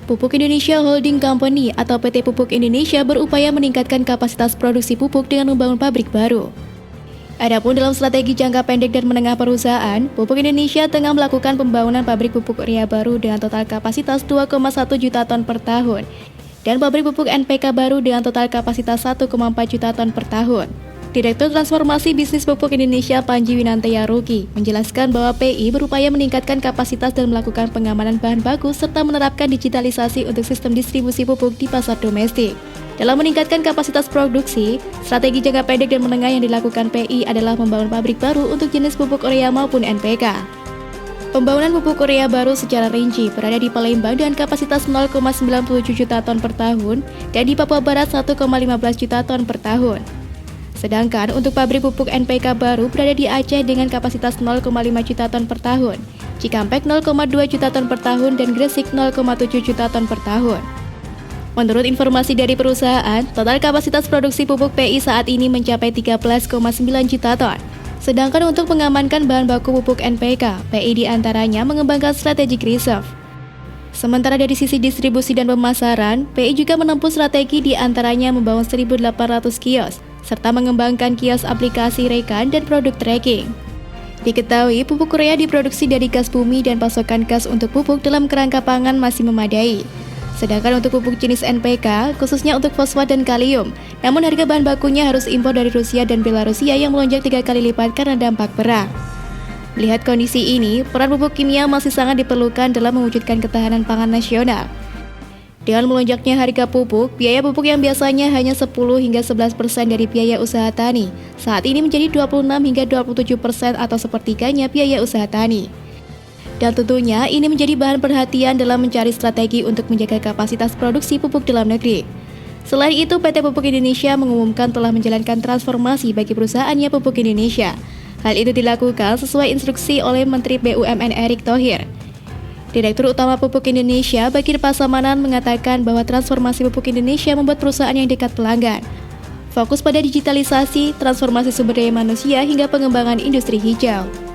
Pupuk Indonesia Holding Company atau PT Pupuk Indonesia berupaya meningkatkan kapasitas produksi pupuk dengan membangun pabrik baru. Adapun dalam strategi jangka pendek dan menengah perusahaan, Pupuk Indonesia tengah melakukan pembangunan pabrik pupuk urea baru dengan total kapasitas 2,1 juta ton per tahun dan pabrik pupuk NPK baru dengan total kapasitas 1,4 juta ton per tahun. Direktur Transformasi Bisnis Pupuk Indonesia Panji Winantaya Ruki menjelaskan bahwa PI berupaya meningkatkan kapasitas dan melakukan pengamanan bahan baku serta menerapkan digitalisasi untuk sistem distribusi pupuk di pasar domestik. Dalam meningkatkan kapasitas produksi, strategi jangka pendek dan menengah yang dilakukan PI adalah membangun pabrik baru untuk jenis pupuk urea maupun NPK. Pembangunan pupuk urea baru secara rinci berada di Palembang dengan kapasitas 0,97 juta ton per tahun dan di Papua Barat 1,15 juta ton per tahun. Sedangkan untuk pabrik pupuk NPK baru berada di Aceh dengan kapasitas 0,5 juta ton per tahun, Cikampek 0,2 juta ton per tahun, dan Gresik 0,7 juta ton per tahun. Menurut informasi dari perusahaan, total kapasitas produksi pupuk PI saat ini mencapai 13,9 juta ton. Sedangkan untuk mengamankan bahan baku pupuk NPK, PI diantaranya mengembangkan strategic reserve. Sementara dari sisi distribusi dan pemasaran, PI juga menempuh strategi diantaranya membangun 1.800 kios, serta mengembangkan kios aplikasi rekan dan produk tracking. Diketahui pupuk urea diproduksi dari gas bumi dan pasokan gas untuk pupuk dalam kerangka pangan masih memadai. Sedangkan untuk pupuk jenis NPK, khususnya untuk fosfat dan kalium, namun harga bahan bakunya harus impor dari Rusia dan Belarusia yang melonjak 3 kali lipat karena dampak perang. Melihat kondisi ini, peran pupuk kimia masih sangat diperlukan dalam mewujudkan ketahanan pangan nasional. Dengan melonjaknya harga pupuk, biaya pupuk yang biasanya hanya 10 hingga 11% dari biaya usaha tani, saat ini menjadi 26 hingga 27% atau sepertiganya biaya usaha tani. Dan tentunya ini menjadi bahan perhatian dalam mencari strategi untuk menjaga kapasitas produksi pupuk dalam negeri. Selain itu, PT Pupuk Indonesia mengumumkan telah menjalankan transformasi bagi perusahaannya Pupuk Indonesia. Hal itu dilakukan sesuai instruksi oleh Menteri BUMN Erick Thohir. Direktur Utama Pupuk Indonesia, Bagir Pasamanan, mengatakan bahwa transformasi Pupuk Indonesia membuat perusahaan yang dekat pelanggan. Fokus pada digitalisasi, transformasi sumber daya manusia, hingga pengembangan industri hijau.